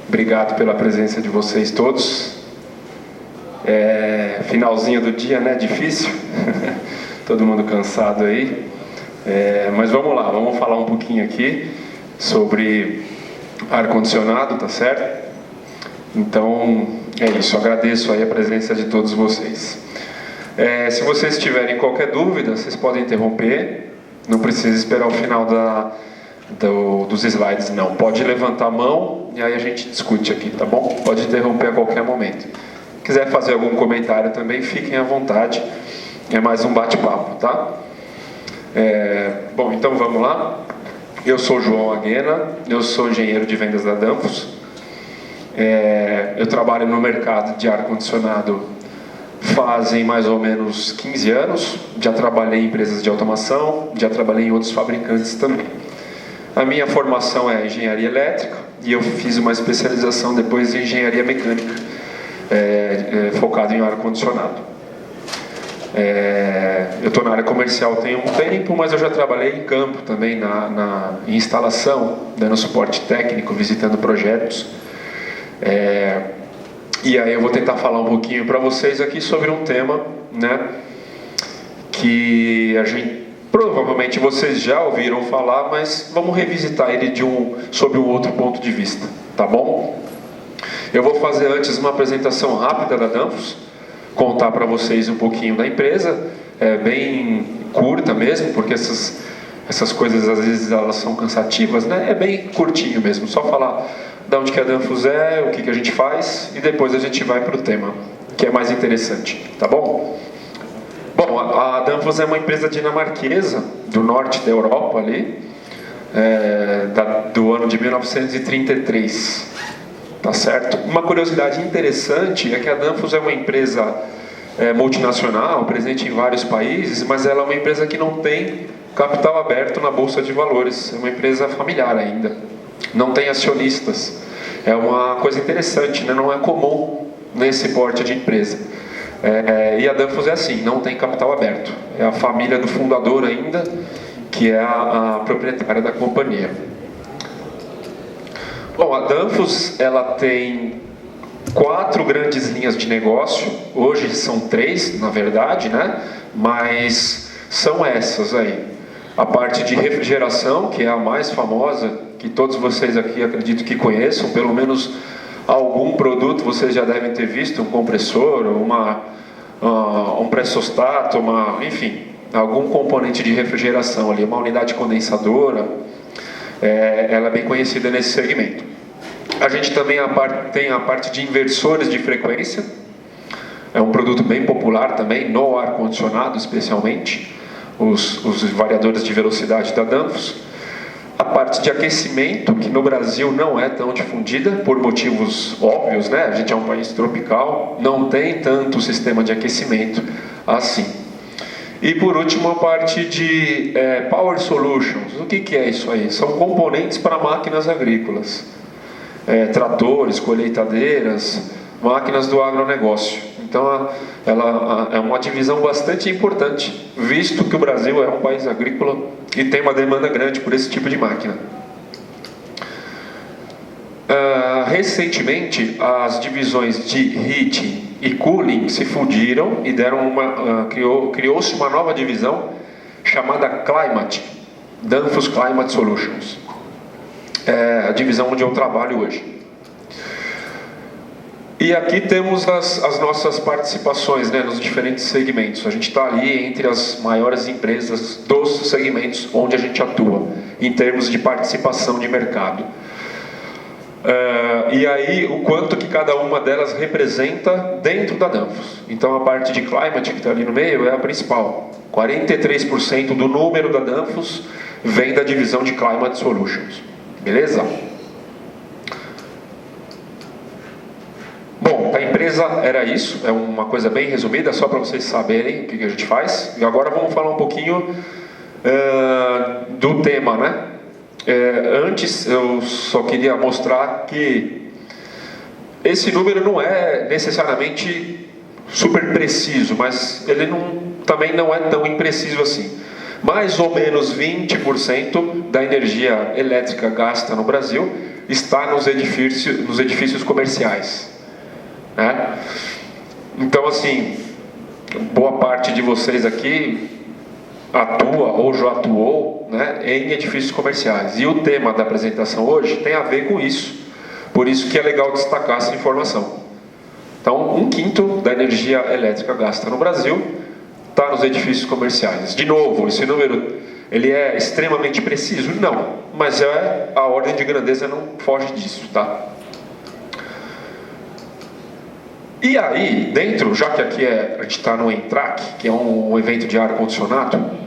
Obrigado pela presença de vocês todos. Finalzinho do dia, né? Difícil. Todo mundo cansado aí. Mas vamos lá, vamos falar um pouquinho aqui sobre ar-condicionado, tá certo? Então, é isso. Agradeço aí a presença de todos vocês. Se vocês tiverem qualquer dúvida, vocês podem interromper. Não precisa esperar o final dos slides, não. Pode levantar a mão e aí a gente discute aqui, tá bom? Pode interromper a qualquer momento. Quiser fazer algum comentário também, fiquem à vontade. É mais um bate-papo, tá? Bom, então vamos lá. Eu sou João Aguena, eu sou engenheiro de vendas da Danfoss. Eu trabalho no mercado de ar-condicionado fazem mais ou menos 15 anos. Já trabalhei em empresas de automação, já trabalhei em outros fabricantes também. A minha formação é engenharia elétrica e eu fiz uma especialização depois em engenharia mecânica, focado em ar-condicionado. Eu estou na área comercial tem um tempo, mas eu já trabalhei em campo também, em instalação, dando suporte técnico, visitando projetos. E aí eu vou tentar falar um pouquinho para vocês aqui sobre um tema, né, que provavelmente vocês já ouviram falar, mas vamos revisitar ele sob um outro ponto de vista, tá bom? Eu vou fazer antes uma apresentação rápida da Danfoss, contar para vocês um pouquinho da empresa, bem curta mesmo, porque essas coisas às vezes elas são cansativas, né? É bem curtinho mesmo, só falar de onde que a Danfoss o que a gente faz, e depois a gente vai para o tema, que é mais interessante, tá bom? Bom, a Danfoss é uma empresa dinamarquesa, do norte da Europa ali, do ano de 1933, tá certo? Uma curiosidade interessante é que a Danfoss é uma empresa multinacional, presente em vários países, mas ela é uma empresa que não tem capital aberto na Bolsa de Valores, é uma empresa familiar ainda, não tem acionistas. É uma coisa interessante, né? Não é comum nesse porte de empresa. E a Danfoss é assim, não tem capital aberto. É a família do fundador ainda, que é a proprietária da companhia. Bom, a Danfoss ela tem 4 grandes linhas de negócio. Hoje são 3, na verdade, né? Mas são essas aí. A parte de refrigeração, que é a mais famosa, que todos vocês aqui acredito que conheçam, pelo menos algum produto vocês já devem ter visto, um compressor, um pressostato, enfim, algum componente de refrigeração ali, uma unidade condensadora, ela é bem conhecida nesse segmento. A gente também tem a parte de inversores de frequência, é um produto bem popular também, no ar-condicionado especialmente, os variadores de velocidade da Danfoss. A parte de aquecimento, que no Brasil não é tão difundida, por motivos óbvios, né? A gente é um país tropical, não tem tanto sistema de aquecimento assim. E por último, a parte de Power Solutions. O que é isso aí? São componentes para máquinas agrícolas. Tratores, colheitadeiras, máquinas do agronegócio. Então, ela é uma divisão bastante importante, visto que o Brasil é um país agrícola e tem uma demanda grande por esse tipo de máquina. Recentemente, as divisões de heating e cooling se fundiram e criou-se uma nova divisão chamada Climate, Danfoss Climate Solutions. É a divisão onde eu trabalho hoje. E aqui temos as nossas participações, né, nos diferentes segmentos. A gente está ali entre as maiores empresas dos segmentos onde a gente atua, em termos de participação de mercado. E aí, o quanto que cada uma delas representa dentro da Danfoss. Então, a parte de Climate, que está ali no meio, é a principal. 43% do número da Danfoss vem da divisão de Climate Solutions. Beleza? Bom, a empresa era isso, é uma coisa bem resumida, só para vocês saberem o que a gente faz. E agora vamos falar um pouquinho do tema, né? Antes eu só queria mostrar que esse número não é necessariamente super preciso, mas ele também não é tão impreciso assim. Mais ou menos 20% da energia elétrica gasta no Brasil está nos edifícios comerciais, né? Então, assim, boa parte de vocês aqui atua ou já atuou, né, em edifícios comerciais. E o tema da apresentação hoje tem a ver com isso. Por isso que é legal destacar essa informação. Então, 1/5 da energia elétrica gasta no Brasil está nos edifícios comerciais. De novo, esse número ele é extremamente preciso? Não, mas a ordem de grandeza não foge disso, tá? E aí, dentro, já que aqui a gente está no ENTRAC, que é um evento de ar-condicionado,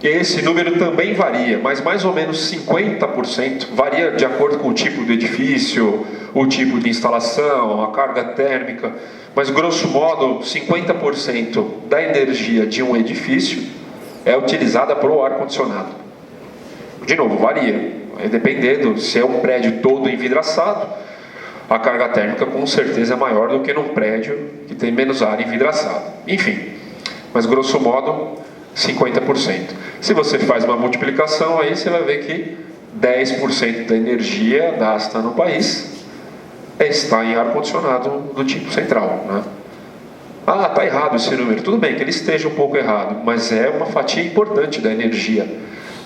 esse número também varia, mas mais ou menos 50% varia de acordo com o tipo do edifício, o tipo de instalação, a carga térmica, mas grosso modo 50% da energia de um edifício é utilizada para o ar-condicionado. De novo, varia, dependendo se é um prédio todo envidraçado, a carga térmica com certeza é maior do que num prédio que tem menos ar envidraçado. Enfim, mas grosso modo 50%. Se você faz uma multiplicação aí, você vai ver que 10% da energia gasta no país está em ar-condicionado do tipo central, né? Ah, está errado esse número. Tudo bem que ele esteja um pouco errado, mas é uma fatia importante da energia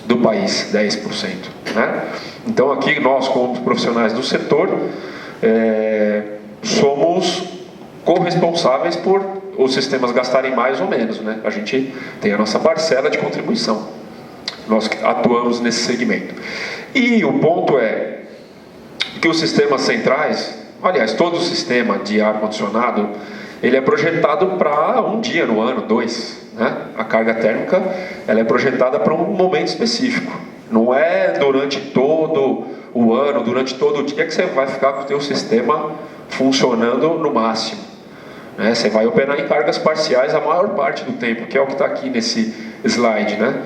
do país, 10%, né? Então aqui nós, como profissionais do setor, somos corresponsáveis por os sistemas gastarem mais ou menos, né? A gente tem a nossa parcela de contribuição. Nós atuamos nesse segmento. E o ponto é que os sistemas centrais, aliás, todo o sistema de ar-condicionado, ele é projetado para um dia no ano, 2, né? A carga térmica, ela é projetada para um momento específico. Não é durante todo o ano, durante todo o dia que você vai ficar com o teu sistema funcionando no máximo, né? Você vai operar em cargas parciais a maior parte do tempo, que é o que está aqui nesse slide, né?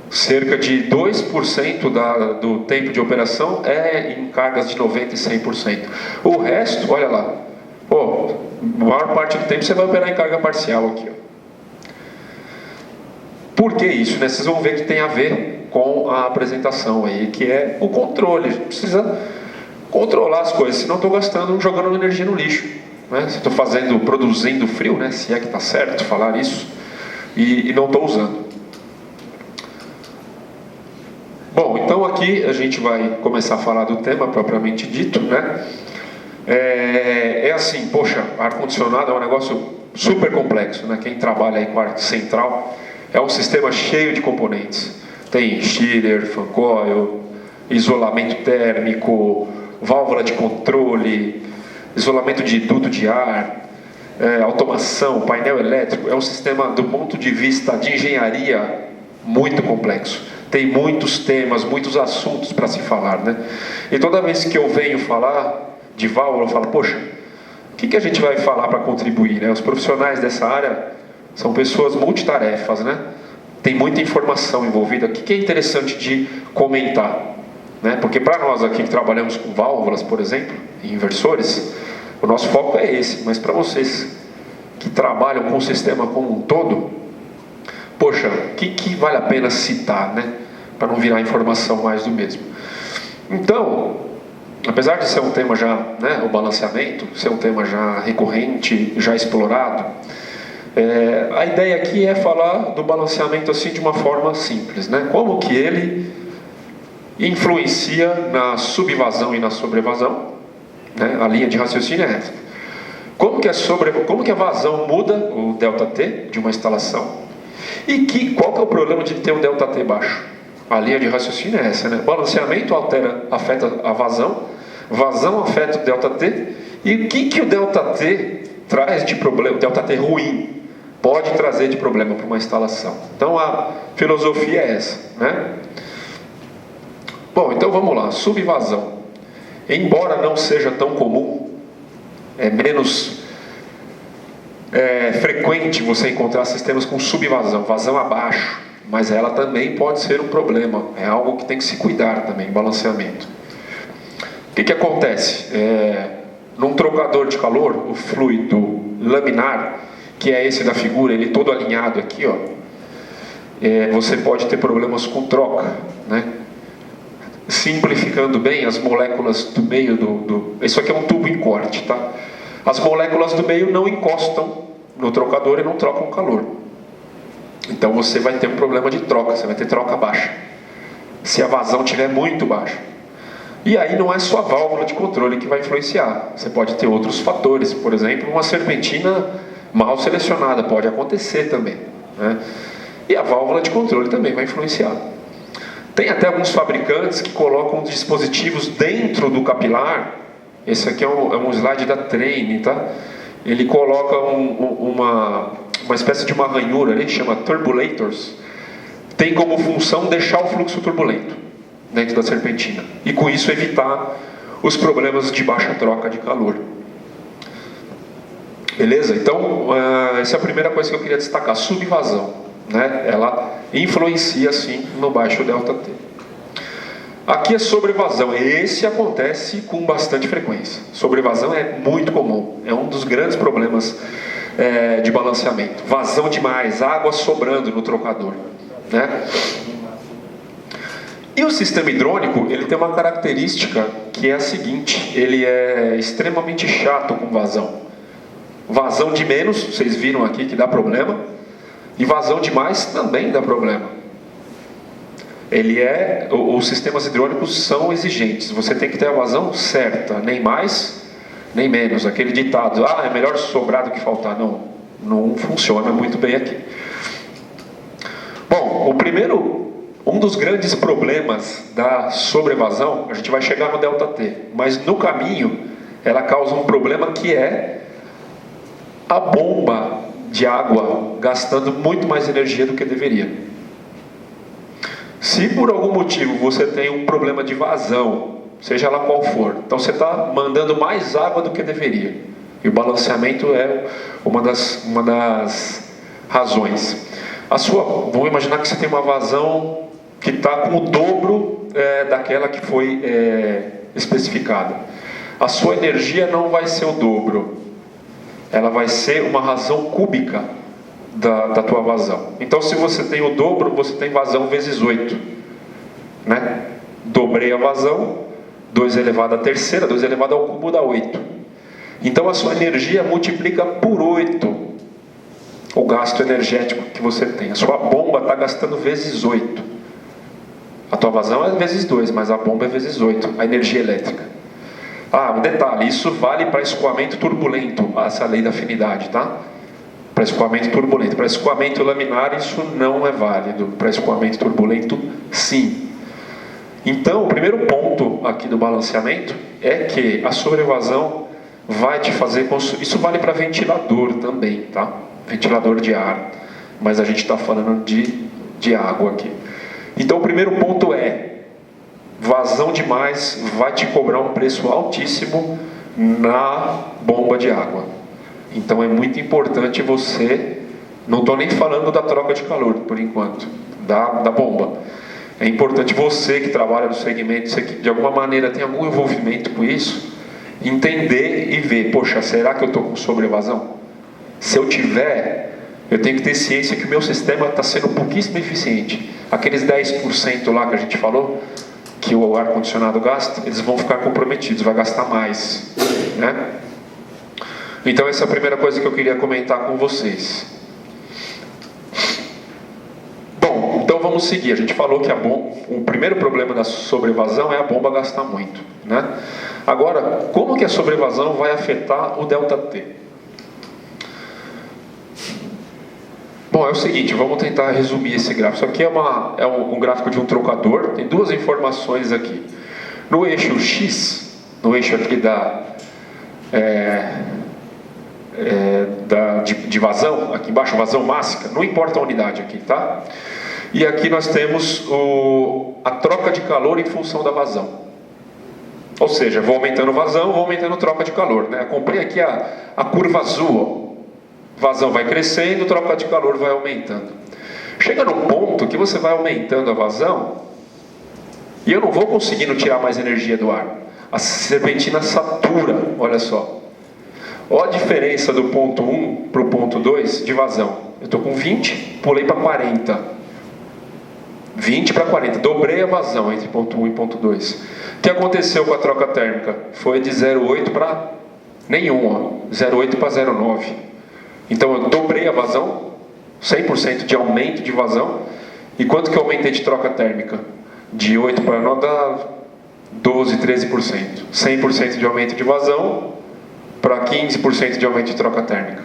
Cerca de 2% do tempo de operação é em cargas de 90% e 100%. O resto, olha lá, a maior parte do tempo você vai operar em carga parcial aqui, ó. Por que isso, né? Vocês vão ver que tem a ver com a apresentação aí, que é o controle. A gente precisa controlar as coisas, senão estou jogando energia no lixo, né? Se estou produzindo frio, né? Se é que está certo falar isso, e não estou usando. Bom, então aqui a gente vai começar a falar do tema propriamente dito, né? Assim, poxa, ar-condicionado é um negócio super complexo, né? Quem trabalha aí com ar central é um sistema cheio de componentes. Tem chiller, fan coil, isolamento térmico, válvula de controle, isolamento de duto de ar, automação, painel elétrico. É um sistema, do ponto de vista de engenharia, muito complexo. Tem muitos temas, muitos assuntos para se falar, né? E toda vez que eu venho falar de válvula, eu falo, poxa, o que a gente vai falar para contribuir, né? Os profissionais dessa área são pessoas multitarefas, né? Tem muita informação envolvida. O que é interessante de comentar, né? Porque para nós aqui que trabalhamos com válvulas, por exemplo, e inversores, o nosso foco é esse. Mas para vocês que trabalham com o sistema como um todo, poxa, o que vale a pena citar, né? Para não virar informação mais do mesmo. Então, apesar de ser um tema já, né, o balanceamento, ser um tema já recorrente, já explorado, a ideia aqui é falar do balanceamento assim de uma forma simples, né? Como que ele influencia na subvasão e na sobrevasão, né? A linha de raciocínio é essa. Como que a vazão muda o ΔT de uma instalação? E qual que é o problema de ter um ΔT baixo? A linha de raciocínio é essa, né? Balanceamento afeta a vazão afeta o ΔT, e o que o ΔT traz de problema, o ΔT ruim, pode trazer de problema para uma instalação. Então a filosofia é essa, né? Bom, então vamos lá, subvasão. Embora não seja tão comum, é menos frequente você encontrar sistemas com subvasão, vazão abaixo, mas ela também pode ser um problema, é algo que tem que se cuidar também, balanceamento. O que acontece? Num trocador de calor, o fluido laminar, que é esse da figura, ele todo alinhado aqui, ó, você pode ter problemas com troca, né? simplificando bem, as moléculas do meio isso aqui é um tubo em corte, tá? As moléculas do meio não encostam no trocador e não trocam calor. Então você vai ter um problema de troca, você vai ter troca baixa. Se a vazão estiver muito baixa. E aí não é só a válvula de controle que vai influenciar. Você pode ter outros fatores. Por exemplo, uma serpentina mal selecionada pode acontecer também, né? E a válvula de controle também vai influenciar. Tem até alguns fabricantes que colocam dispositivos dentro do capilar. Esse aqui é um slide da Trane, tá? Ele coloca uma espécie de uma ranhura ali, chama turbulators. Tem como função deixar o fluxo turbulento dentro da serpentina. E com isso evitar os problemas de baixa troca de calor. Beleza? Então, essa é a primeira coisa que eu queria destacar. Subvasão, né? Ela influencia sim no baixo ΔT. Aqui é sobrevasão. Esse acontece com bastante frequência. Sobrevasão é muito comum. É um dos grandes problemas de balanceamento. Vazão demais, água sobrando no trocador, né? E o sistema hidrônico, ele tem uma característica que é a seguinte: ele é extremamente chato com vazão. Vazão de menos, vocês viram aqui que dá problema, e vazão de mais também dá problema. Os sistemas hidrônicos são exigentes. Você tem que ter a vazão certa, nem mais, nem menos. Aquele ditado, é melhor sobrar do que faltar. Não funciona muito bem aqui. Bom, um dos grandes problemas da sobrevasão, a gente vai chegar no ΔT, mas no caminho ela causa um problema que é a bomba de água gastando muito mais energia do que deveria. Se por algum motivo você tem um problema de vazão, seja lá qual for, então você está mandando mais água do que deveria. E o balanceamento é uma das razões. Vamos imaginar que você tem uma vazão que está com o dobro daquela que foi especificada. A sua energia não vai ser o dobro. Ela vai ser uma razão cúbica da tua vazão. Então, se você tem o dobro, você tem vazão vezes 8, né? Dobrei a vazão, 2 elevado à terceira, 2 elevado ao cubo dá 8. Então a sua energia multiplica por 8 o gasto energético que você tem. A sua bomba está gastando vezes 8. A tua vazão é vezes 2, mas a bomba é vezes 8, a energia elétrica. Um detalhe, isso vale para escoamento turbulento, essa lei da afinidade, tá? Para escoamento turbulento. Para escoamento laminar, isso não é válido. Para escoamento turbulento, sim. Então, o primeiro ponto aqui do balanceamento é que a sobrevasão vai te fazer consumir. Isso vale para ventilador também, tá? Ventilador de ar. Mas a gente está falando de água aqui. Então, o primeiro ponto é: vazão demais vai te cobrar um preço altíssimo na bomba de água. Então é muito importante você, não estou nem falando da troca de calor por enquanto, da bomba. É importante você que trabalha no segmento, você que de alguma maneira tem algum envolvimento com isso, entender e ver, poxa, será que eu estou com sobrevasão? Se eu tiver, eu tenho que ter ciência que o meu sistema está sendo pouquíssimo eficiente. Aqueles 10% lá que a gente falou, que o ar-condicionado gasta, eles vão ficar comprometidos, vai gastar mais, né? Então essa é a primeira coisa que eu queria comentar com vocês. Bom, então vamos seguir. A gente falou que o primeiro problema da sobrevasão é a bomba gastar muito, né? Agora, como que a sobrevasão vai afetar o ΔT? Bom, é o seguinte, vamos tentar resumir esse gráfico. Isso aqui é um gráfico de um trocador, tem duas informações aqui. No eixo X, no eixo aqui de vazão, aqui embaixo, vazão máxima, não importa a unidade aqui, tá? E aqui nós temos a troca de calor em função da vazão. Ou seja, vou aumentando vazão, vou aumentando troca de calor, né? Acompanhe aqui a curva azul, ó. Vazão vai crescendo, troca de calor vai aumentando. Chega num ponto que você vai aumentando a vazão e eu não vou conseguindo tirar mais energia do ar. A serpentina satura, olha só. Olha a diferença do ponto 1 para o ponto 2 de vazão. Eu estou com 20, pulei para 40. 20 para 40, dobrei a vazão entre ponto 1 e ponto 2. O que aconteceu com a troca térmica? Foi de 0,8 para nenhuma, 0,8 para 0,9. Então eu dobrei a vazão, 100% de aumento de vazão. E quanto que eu aumentei de troca térmica? De 8 para 9 dá 12, 13%. 100% de aumento de vazão para 15% de aumento de troca térmica.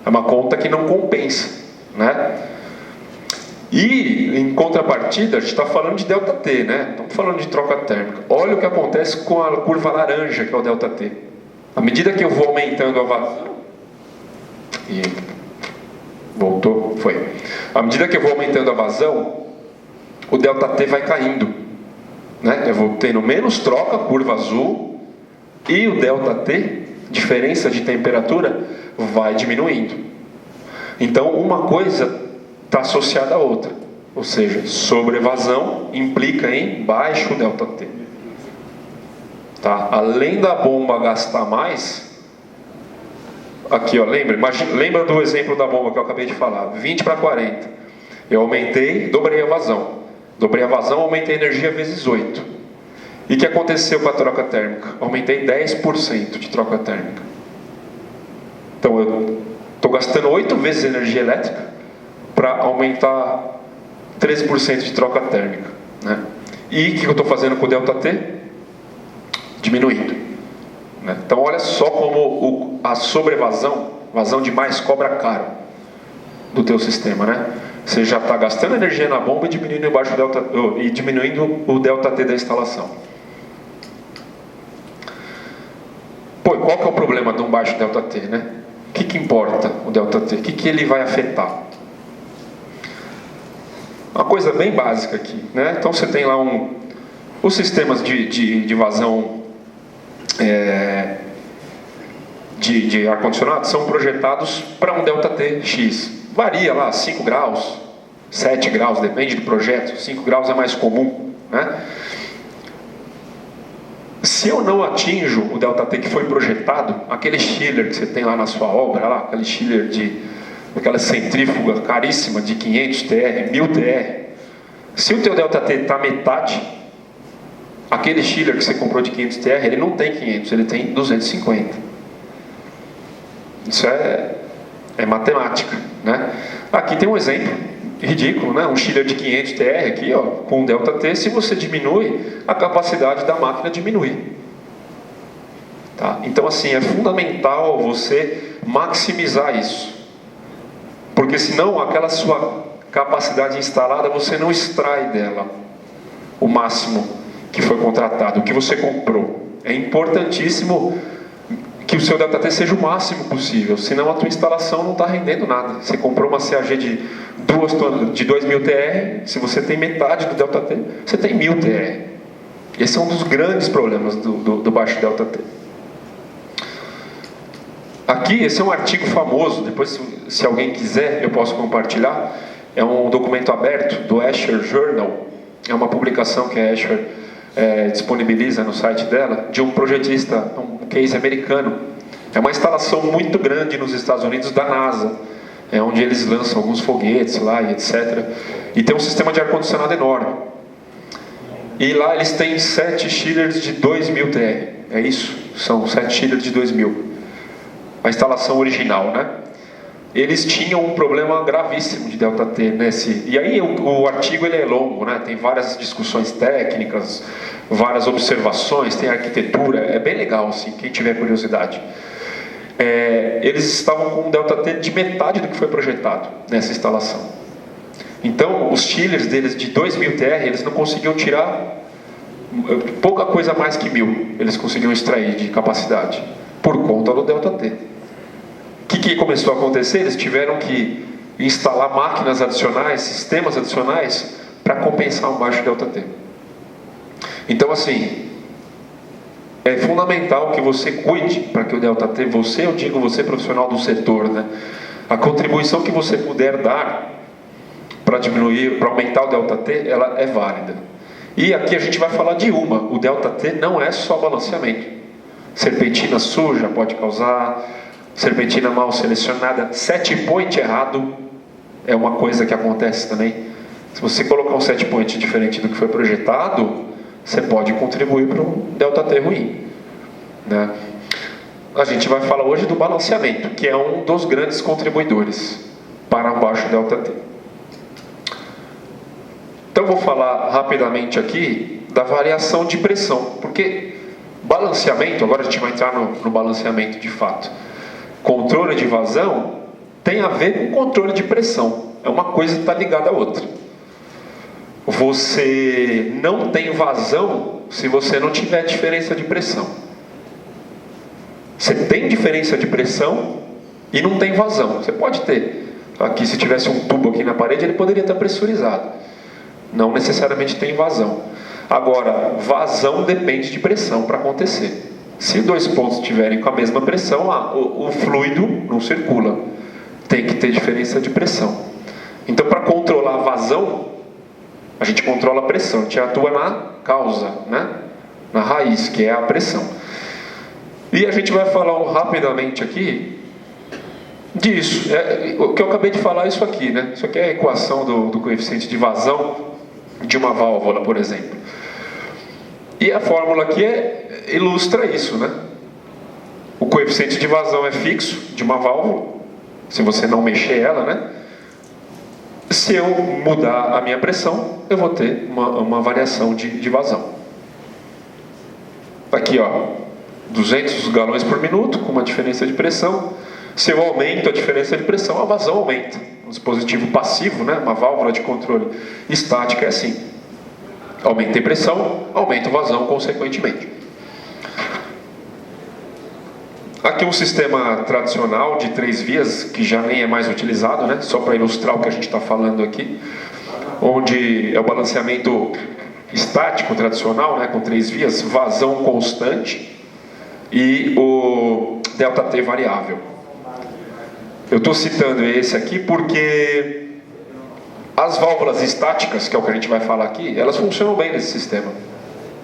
É uma conta que não compensa, né? E, em contrapartida, a gente está falando de ΔT, né? Estamos falando de troca térmica. Olha o que acontece com a curva laranja, que é o ΔT. À medida que eu vou aumentando a vazão... E... voltou? Foi. À medida que eu vou aumentando a vazão, o ΔT vai caindo, né? Eu vou tendo menos troca, curva azul, e o ΔT, diferença de temperatura, vai diminuindo. Então, uma coisa está associada à outra, ou seja, sobrevasão implica em baixo ΔT. Tá? Além da bomba gastar mais, aqui ó, lembra do exemplo da bomba que eu acabei de falar, 20 para 40, eu aumentei, dobrei a vazão, aumentei a energia vezes 8. E o que aconteceu com a troca térmica? Aumentei 10% de troca térmica. Então eu estou gastando 8 vezes energia elétrica para aumentar 13% de troca térmica, né? E o que eu estou fazendo com o ΔT? Diminuindo, né? Então olha só como a sobrevasão, vazão demais, cobra caro do teu sistema, né? Você já está gastando energia na bomba e diminuindo o ΔT da instalação. Pô, qual que é o problema de um baixo ΔT, né? O que importa o ΔT? O que ele vai afetar? Uma coisa bem básica aqui, né? Então você tem lá os sistemas de vazão de ar-condicionado são projetados para um ΔT X. Varia lá, 5 graus, 7 graus, depende do projeto. 5 graus é mais comum, né? Se eu não atinjo o ΔT que foi projetado, aquele chiller que você tem lá na sua obra, lá, aquele chiller aquela centrífuga caríssima de 500 TR, 1000 TR, se o teu ΔT está metade, aquele chiller que você comprou de 500 TR, ele não tem 500, ele tem 250. Isso é matemática, né? Aqui tem um exemplo ridículo, né? Um chiller de 500 TR aqui, ó, com ΔT, se você diminui, a capacidade da máquina diminui. Tá? Então assim, é fundamental você maximizar isso. Porque senão aquela sua capacidade instalada, você não extrai dela o máximo que foi contratado, o que você comprou. É importantíssimo que o seu ΔT seja o máximo possível, senão a tua instalação não está rendendo nada. Você comprou uma CAG de 2.000 TR, se você tem metade do ΔT, você tem 1.000 TR. Esse é um dos grandes problemas do baixo ΔT. Aqui, esse é um artigo famoso, depois se alguém quiser eu posso compartilhar. É um documento aberto do Escher Journal, é uma publicação que a Escher disponibiliza no site dela, de um projetista, um case americano. É uma instalação muito grande nos Estados Unidos da NASA, onde eles lançam alguns foguetes lá e etc. E tem um sistema de ar-condicionado enorme. E lá eles têm 7 chillers de 2.000 TR, é isso? São 7 chillers de 2.000. A instalação original, né? Eles tinham um problema gravíssimo de ΔT nesse... E aí o artigo ele é longo, né? Tem várias discussões técnicas, várias observações, tem arquitetura, é bem legal, assim, quem tiver curiosidade. Eles estavam com um ΔT de metade do que foi projetado nessa instalação. Então, os chillers deles de 2.000 TR, eles não conseguiam tirar pouca coisa mais que 1.000, eles conseguiam extrair de capacidade, por conta do ΔT. O que começou a acontecer? Eles tiveram que instalar máquinas adicionais, sistemas adicionais, para compensar um baixo ΔT. Então, assim, é fundamental que você cuide para que o ΔT, você profissional do setor, né? A contribuição que você puder dar para diminuir, para aumentar o ΔT, ela é válida. E aqui a gente vai falar de uma. O ΔT não é só balanceamento. Serpentina suja pode causar, serpentina mal selecionada, set point errado é uma coisa que acontece também. Se você colocar um set point diferente do que foi projetado, você pode contribuir para um ΔT ruim, né? A gente vai falar hoje do balanceamento, que é um dos grandes contribuidores para um baixo ΔT. Então vou falar rapidamente aqui da variação de pressão, porque balanceamento, agora a gente vai entrar no balanceamento de fato. Controle de vazão tem a ver com controle de pressão, é uma coisa que está ligada à outra. Você não tem vazão se você não tiver diferença de pressão. Você tem diferença de pressão e não tem vazão. Você pode ter. Aqui, se tivesse um tubo aqui na parede, ele poderia estar pressurizado. Não necessariamente tem vazão. Agora, vazão depende de pressão para acontecer. Se dois pontos estiverem com a mesma pressão, o fluido não circula. Tem que ter diferença de pressão. Então, para controlar a vazão, a gente controla a pressão. A gente atua na causa, né? Na raiz, que é a pressão. E a gente vai falar rapidamente aqui disso. O que eu acabei de falar é isso aqui, né? Isso aqui é a equação do coeficiente de vazão de uma válvula, por exemplo. E a fórmula aqui ilustra isso, né? O coeficiente de vazão é fixo de uma válvula, se você não mexer ela, né? Se eu mudar a minha pressão, eu vou ter uma variação de vazão. Aqui, ó, 200 galões por minuto, com uma diferença de pressão. Se eu aumento a diferença de pressão, a vazão aumenta. Um dispositivo passivo, né? Uma válvula de controle estática é assim. Aumentei pressão, aumenta o vazão consequentemente. Aqui um sistema tradicional de 3 vias, que já nem é mais utilizado, né? Só para ilustrar o que a gente está falando aqui. Onde é o balanceamento estático tradicional, né? Com 3 vias, vazão constante e o ΔT variável. Eu estou citando esse aqui porque as válvulas estáticas, que é o que a gente vai falar aqui, elas funcionam bem nesse sistema.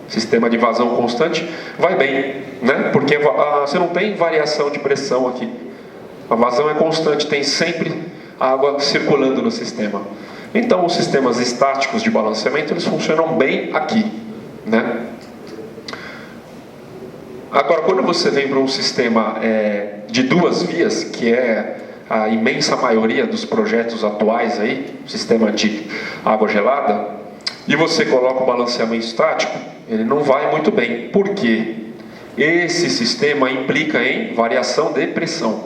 Sistema de vazão constante vai bem, né? Porque você não tem variação de pressão aqui. A vazão é constante, tem sempre água circulando no sistema. Então os sistemas estáticos de balanceamento, eles funcionam bem aqui, né? Agora, quando você vem para um sistema de 2 vias, que é a imensa maioria dos projetos atuais aí, sistema de água gelada, e você coloca o balanceamento estático, ele não vai muito bem. Por quê? Esse sistema implica em variação de pressão.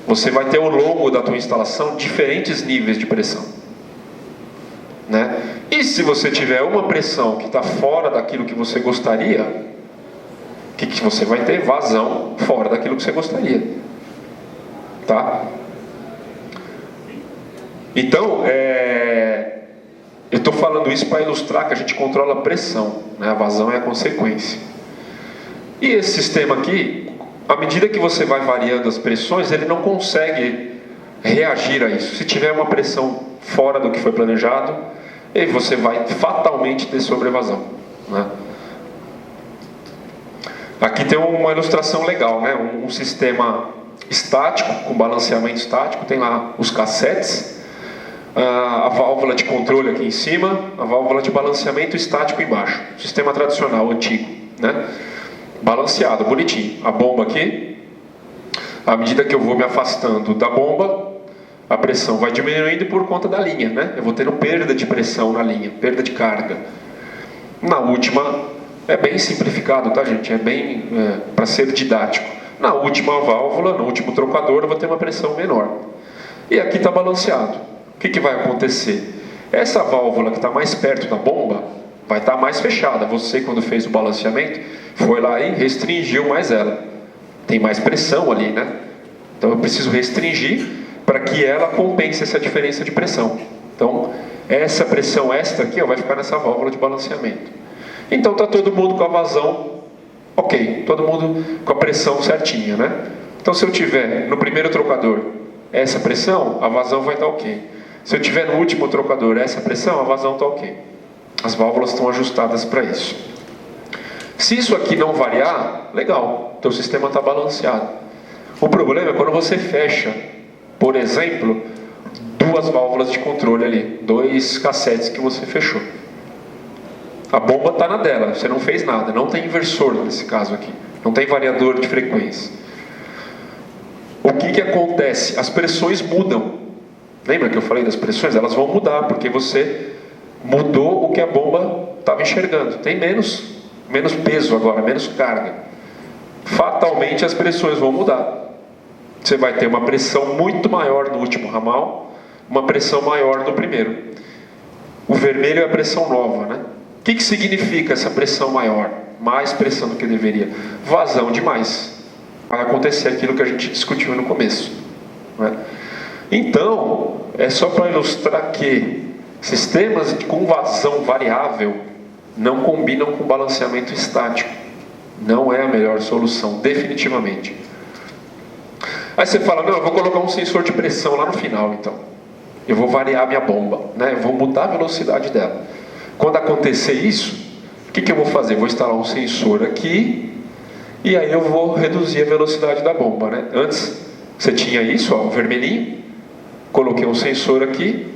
Você vai ter ao longo da tua instalação diferentes níveis de pressão, né? E se você tiver uma pressão que está fora daquilo que você gostaria, o que você vai ter? Vazão fora daquilo que você gostaria, tá? Então, eu estou falando isso para ilustrar que a gente controla a pressão, né? A vazão é a consequência. E esse sistema aqui, à medida que você vai variando as pressões, ele não consegue reagir a isso. Se tiver uma pressão fora do que foi planejado, aí você vai fatalmente ter sobrevasão, né? Aqui tem uma ilustração legal, né? Um sistema estático, com balanceamento estático, tem lá os cassetes, a válvula de controle aqui em cima, a válvula de balanceamento estático embaixo. Sistema tradicional, antigo, né? Balanceado, bonitinho. A bomba aqui, à medida que eu vou me afastando da bomba, a pressão vai diminuindo por conta da linha, né? Eu vou tendo perda de pressão na linha, perda de carga. Na última, é bem simplificado, tá, gente? É bem para ser didático. Na última válvula, no último trocador, eu vou ter uma pressão menor. E aqui está balanceado. O que vai acontecer? Essa válvula que está mais perto da bomba vai estar mais fechada. Você, quando fez o balanceamento, foi lá e restringiu mais ela. Tem mais pressão ali, né? Então eu preciso restringir para que ela compense essa diferença de pressão. Então, essa pressão extra aqui vai ficar nessa válvula de balanceamento. Então está todo mundo com a vazão ok, todo mundo com a pressão certinha, né? Então se eu tiver no primeiro trocador essa pressão, a vazão vai estar ok. Se eu tiver no último trocador essa pressão, a vazão está ok. As válvulas estão ajustadas para isso. Se isso aqui não variar, legal, então o sistema está balanceado. O problema é quando você fecha, por exemplo, duas válvulas de controle ali, 2 cassetes que você fechou. A bomba está na dela, você não fez nada, não tem inversor nesse caso aqui, não tem variador de frequência. O que acontece? As pressões mudam. Lembra que eu falei das pressões? Elas vão mudar, porque você mudou o que a bomba estava enxergando. Tem menos peso agora, menos carga. Fatalmente as pressões vão mudar. Você vai ter uma pressão muito maior no último ramal, uma pressão maior no primeiro. O vermelho é a pressão nova, né? O que significa essa pressão maior? Mais pressão do que deveria. Vazão demais. Vai acontecer aquilo que a gente discutiu no começo, né? Então, é só para ilustrar que sistemas com vazão variável não combinam com balanceamento estático. Não é a melhor solução, definitivamente. Aí você fala, não, eu vou colocar um sensor de pressão lá no final, então. Eu vou variar a minha bomba, né? Eu vou mudar a velocidade dela. Quando acontecer isso, o que eu vou fazer? Vou instalar um sensor aqui, e aí eu vou reduzir a velocidade da bomba, né? Antes, você tinha isso, ó, o vermelhinho. Coloquei um sensor aqui.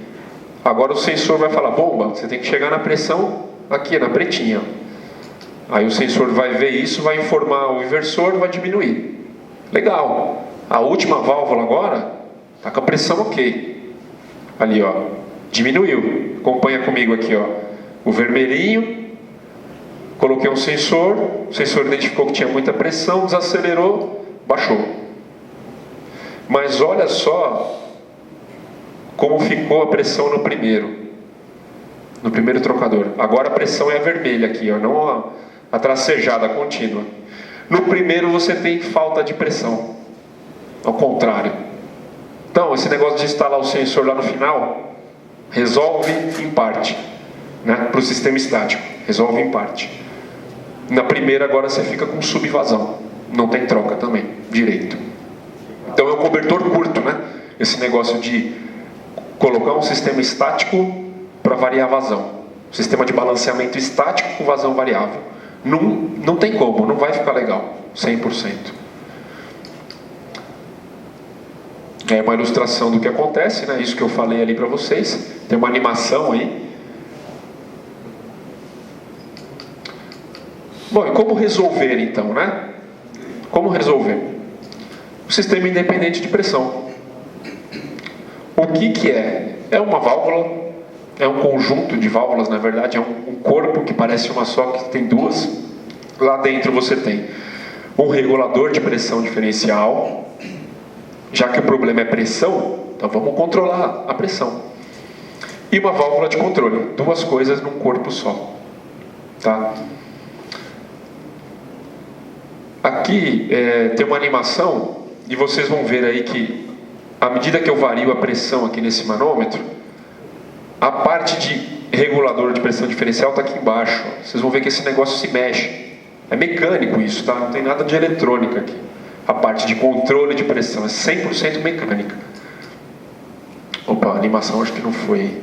Agora o sensor vai falar, bomba, você tem que chegar na pressão aqui, na pretinha. Aí o sensor vai ver isso, vai informar o inversor, vai diminuir. Legal. A última válvula agora está com a pressão ok. Ali, ó, diminuiu. Acompanha comigo aqui, ó. O vermelhinho. Coloquei um sensor. O sensor identificou que tinha muita pressão, desacelerou, baixou. Mas olha só como ficou a pressão no primeiro trocador. Agora a pressão é a vermelha aqui, ó, não a tracejada contínua. No primeiro você tem falta de pressão, ao contrário. Então esse negócio de instalar o sensor lá no final resolve em parte, né, para o sistema estático, resolve em parte. Na primeira agora você fica com subvasão, não tem troca também direito. Então é um cobertor curto, né, esse negócio de colocar um sistema estático para variar a vazão. Sistema de balanceamento estático com vazão variável. Não tem como, não vai ficar legal, 100%. É uma ilustração do que acontece, né? Isso que eu falei ali para vocês. Tem uma animação aí. Bom, e como resolver então, né? Como resolver? O sistema independente de pressão. O que é? É uma válvula, é um conjunto de válvulas, na verdade, é um corpo que parece uma só, que tem duas. Lá dentro você tem um regulador de pressão diferencial. Já que o problema é pressão, então vamos controlar a pressão. E uma válvula de controle, duas coisas num corpo só. Tá? Aqui tem uma animação, e vocês vão ver aí que à medida que eu vario a pressão aqui nesse manômetro, a parte de regulador de pressão diferencial está aqui embaixo. Vocês vão ver que esse negócio se mexe. É mecânico isso, tá? Não tem nada de eletrônica aqui. A parte de controle de pressão é 100% mecânica. Opa, a animação acho que não foi.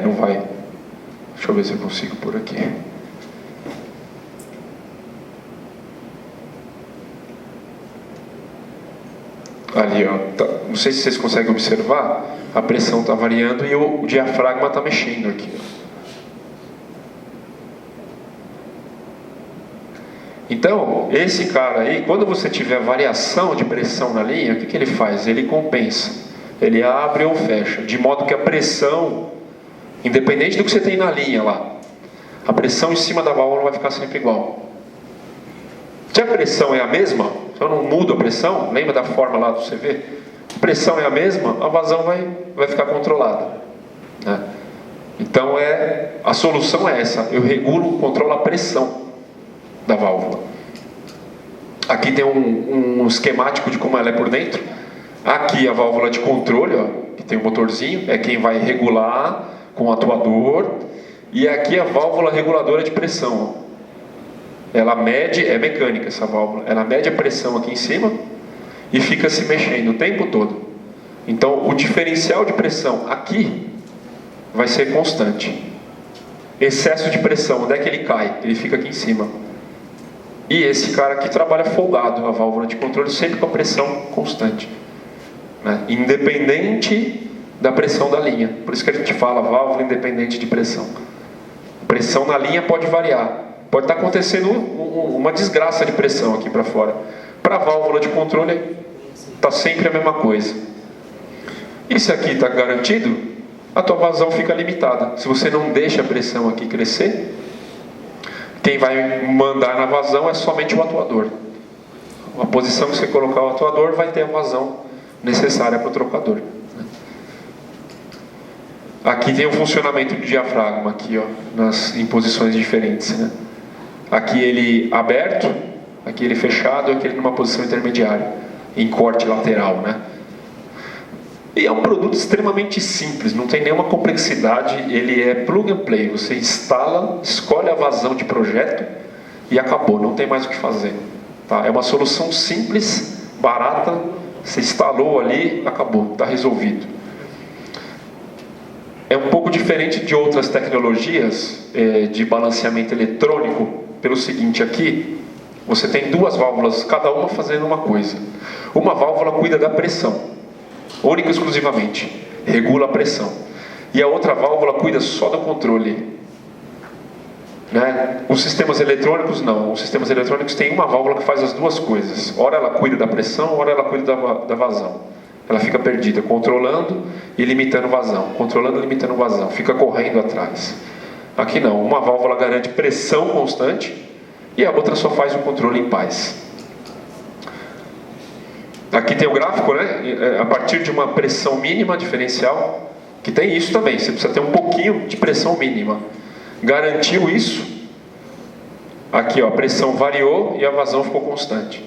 Não vai. Deixa eu ver se eu consigo por aqui. Ali, ó, tá, não sei se vocês conseguem observar, a pressão está variando e o diafragma está mexendo aqui. Ó. Então, esse cara aí, quando você tiver variação de pressão na linha, o que ele faz? Ele compensa. Ele abre ou fecha, de modo que a pressão, independente do que você tem na linha lá, a pressão em cima da válvula vai ficar sempre igual. Se a pressão é a mesma, se eu não mudo a pressão, lembra da forma lá do CV? A pressão é a mesma, a vazão vai ficar controlada, né? Então a solução é essa, eu regulo, controlo a pressão da válvula. Aqui tem um esquemático de como ela é por dentro. Aqui a válvula de controle, ó, que tem um motorzinho, é quem vai regular com o atuador. E aqui a válvula reguladora de pressão, ó. Ela mede, é mecânica essa válvula, ela mede a pressão aqui em cima e fica se mexendo o tempo todo. Então o diferencial de pressão aqui vai ser constante. Excesso de pressão, onde é que ele cai? Ele fica aqui em cima. E esse cara aqui trabalha folgado, a válvula de controle sempre com a pressão constante. né? Independente da pressão da linha. Por isso que a gente fala válvula independente de pressão. Pressão na linha pode variar. Pode estar acontecendo uma desgraça de pressão aqui para fora. Para a válvula de controle, está sempre a mesma coisa. E se aqui está garantido, a tua vazão fica limitada. Se você não deixa a pressão aqui crescer, quem vai mandar na vazão é somente o atuador. A posição que você colocar o atuador vai ter a vazão necessária para o trocador. Aqui tem o funcionamento do diafragma, aqui, ó, em posições diferentes, né? Aqui ele aberto, aqui ele fechado, aqui ele numa posição intermediária, em corte lateral, né? E é um produto extremamente simples, não tem nenhuma complexidade, ele é plug and play, você instala, escolhe a vazão de projeto e acabou, não tem mais o que fazer. Tá? É uma solução simples, barata, você instalou ali, acabou, está resolvido. É um pouco diferente de outras tecnologias de balanceamento eletrônico, pelo seguinte, aqui você tem duas válvulas, cada uma fazendo uma coisa. Uma válvula cuida da pressão, única e exclusivamente, regula a pressão. E a outra válvula cuida só do controle. Né? Os sistemas eletrônicos não. Os sistemas eletrônicos têm uma válvula que faz as duas coisas. Ora ela cuida da pressão, ora ela cuida da vazão. Ela fica perdida, controlando e limitando vazão. Controlando e limitando vazão. Fica correndo atrás. Aqui não. Uma válvula garante pressão constante e a outra só faz o controle em paz. Aqui tem o gráfico, né? A partir de uma pressão mínima diferencial, que tem isso também, você precisa ter um pouquinho de pressão mínima. Garantiu isso, aqui ó, a pressão variou e a vazão ficou constante.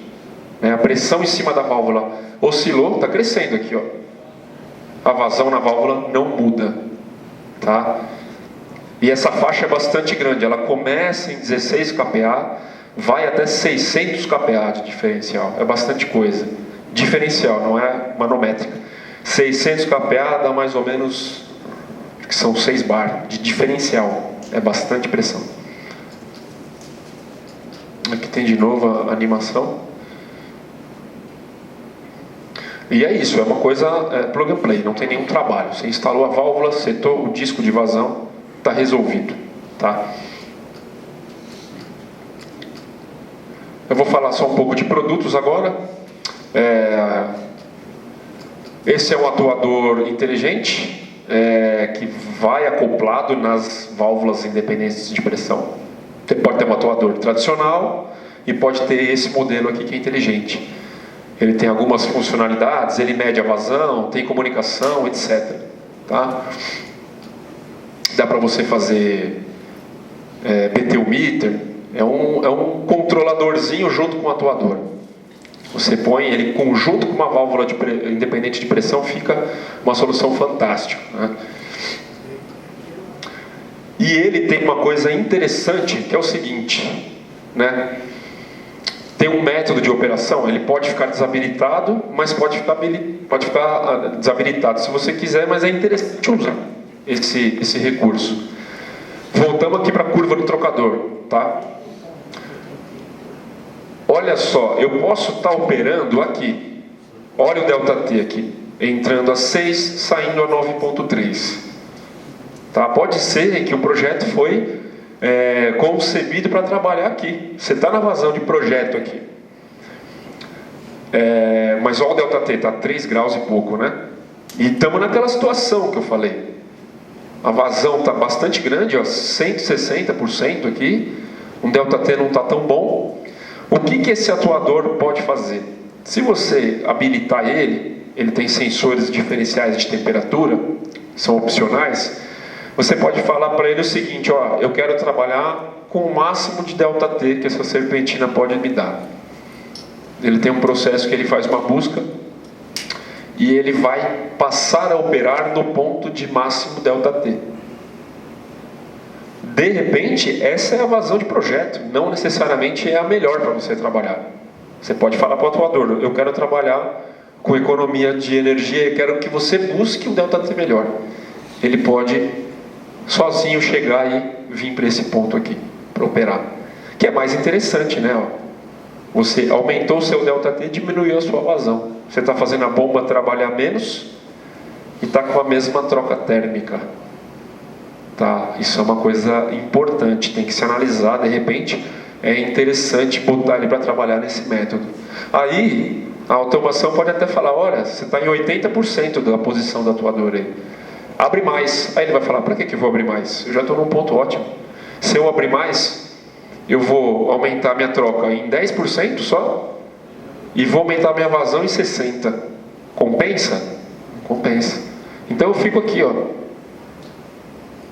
A pressão em cima da válvula oscilou, está crescendo aqui, ó. A vazão na válvula não muda, tá? E essa faixa é bastante grande, ela começa em 16 kPa, vai até 600 kPa de diferencial, é bastante coisa. Diferencial, não é manométrica. 600 kPa dá mais ou menos, que são 6 bar de diferencial. É bastante pressão. Aqui tem de novo a animação. E é isso, é uma coisa plug and play, não tem nenhum trabalho. Você instalou a válvula, setou o disco de vazão, está resolvido. Tá? Eu vou falar só um pouco de produtos agora. Esse é um atuador inteligente que vai acoplado nas válvulas independentes de pressão. Você pode ter um atuador tradicional e pode ter esse modelo aqui que é inteligente. Ele tem algumas funcionalidades, ele mede a vazão, tem comunicação, etc. Tá? Dá para você fazer BTU meter, é um controladorzinho junto com o atuador. Você põe ele conjunto com uma válvula independente de pressão, fica uma solução fantástica. Né? E ele tem uma coisa interessante, que é o seguinte, né? Tem um método de operação, ele pode ficar desabilitado, mas pode ficar desabilitado se você quiser, mas é interessante usar esse recurso. Voltamos aqui para a curva do trocador, tá? Olha só, eu posso estar operando aqui. Olha o ΔT aqui, entrando a 6, saindo a 9.3. Tá? Pode ser que o projeto foi concebido para trabalhar aqui. Você está na vazão de projeto aqui. Mas olha o ΔT, está 3 graus e pouco, né? E estamos naquela situação que eu falei. A vazão está bastante grande, ó, 160% aqui. O ΔT não está tão bom. O que esse atuador pode fazer? Se você habilitar ele tem sensores diferenciais de temperatura, são opcionais. Você pode falar para ele o seguinte, ó, eu quero trabalhar com o máximo de ΔT que essa serpentina pode me dar. Ele tem um processo que ele faz uma busca e ele vai passar a operar no ponto de máximo ΔT. De repente, essa é a vazão de projeto, não necessariamente é a melhor para você trabalhar. Você pode falar para o atuador, eu quero trabalhar com economia de energia, eu quero que você busque um ΔT melhor. Ele pode sozinho chegar e vir para esse ponto aqui, para operar. Que é mais interessante, né? Ó. Você aumentou o seu ΔT e diminuiu a sua vazão. Você está fazendo a bomba trabalhar menos e está com a mesma troca térmica. Tá? Isso é uma coisa importante, tem que se analisar. De repente é interessante botar ele para trabalhar nesse método. Aí a automação pode até falar: olha, você está em 80% da posição da tua dor aí, abre mais. Aí ele vai falar: para que eu vou abrir mais? Eu já estou num ponto ótimo. Se eu abrir mais, eu vou aumentar minha troca em 10% só e vou aumentar minha vazão em 60%. Compensa? Compensa. Então eu fico aqui, ó.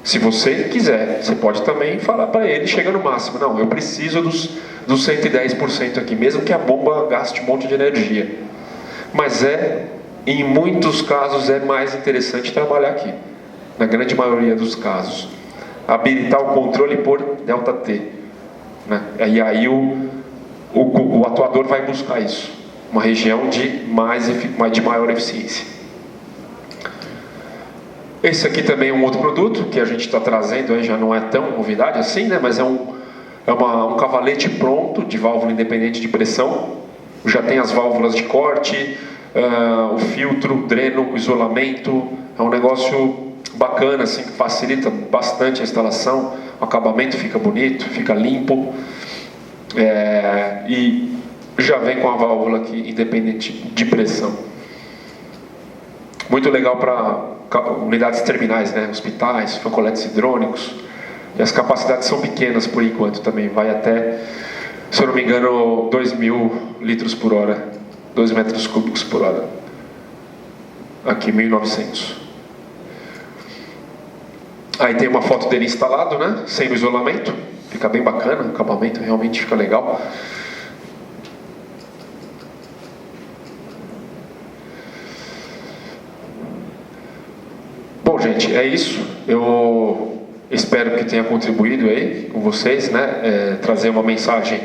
Se você quiser, você pode também falar para ele, chega no máximo: não, eu preciso dos 110% aqui, mesmo que a bomba gaste um monte de energia. Mas em muitos casos é mais interessante trabalhar aqui, na grande maioria dos casos. Habilitar o controle por ΔT, né? E aí o atuador vai buscar isso, uma região de maior eficiência. Esse aqui também é um outro produto que a gente está trazendo, aí já não é tão novidade assim, né? Mas é um cavalete pronto de válvula independente de pressão. Já tem as válvulas de corte, o filtro, o dreno, o isolamento. É um negócio bacana, assim, que facilita bastante a instalação. O acabamento fica bonito, fica limpo. E já vem com a válvula aqui independente de pressão. Muito legal para unidades terminais, né? Hospitais, fancoletes hidrônicos. E as capacidades são pequenas por enquanto também. Vai até, se eu não me engano, 2.000 litros por hora. 2 metros cúbicos por hora. Aqui 1.900. Aí tem uma foto dele instalado, né? Sem o isolamento. Fica bem bacana, o acabamento realmente fica legal. Bom, gente, é isso. Eu espero que tenha contribuído aí com vocês, né? Trazer uma mensagem,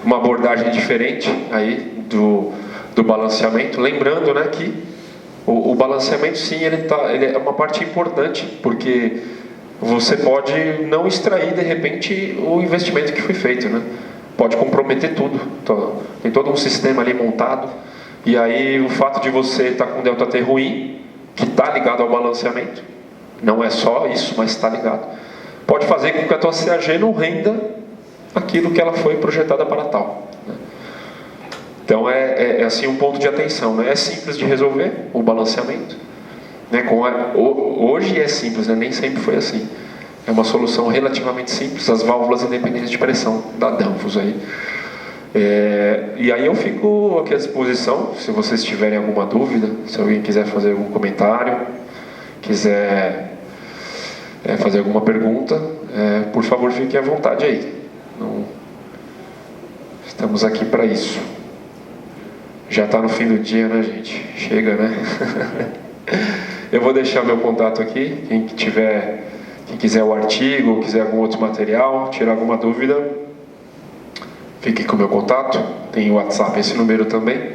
uma abordagem diferente aí do balanceamento. Lembrando, né, que o balanceamento, sim, ele é uma parte importante, porque você pode não extrair, de repente, o investimento que foi feito, né? Pode comprometer tudo. Então, tem todo um sistema ali montado, e aí o fato de você estar com ΔT ruim, que está ligado ao balanceamento, não é só isso, mas está ligado, pode fazer com que a tua CAG não renda aquilo que ela foi projetada para tal, né? Então assim um ponto de atenção, né? É simples de resolver o balanceamento, né? Hoje é simples, né? Nem sempre foi assim. É uma solução relativamente simples, as válvulas independentes de pressão da Danfoss aí. E aí eu fico aqui à disposição, se vocês tiverem alguma dúvida, se alguém quiser fazer algum comentário, quiser fazer alguma pergunta, por favor, fiquem à vontade aí. Estamos aqui para isso. Já está no fim do dia, né, gente? Chega, né? Eu vou deixar meu contato aqui. Quem quiser o artigo, ou quiser algum outro material, tirar alguma dúvida, fique com o meu contato. Tem o WhatsApp, esse número também.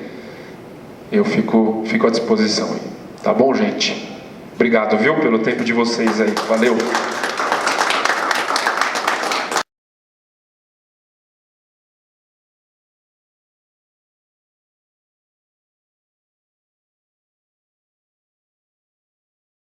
Eu fico à disposição aí. Tá bom, gente? Obrigado, viu, pelo tempo de vocês aí. Valeu!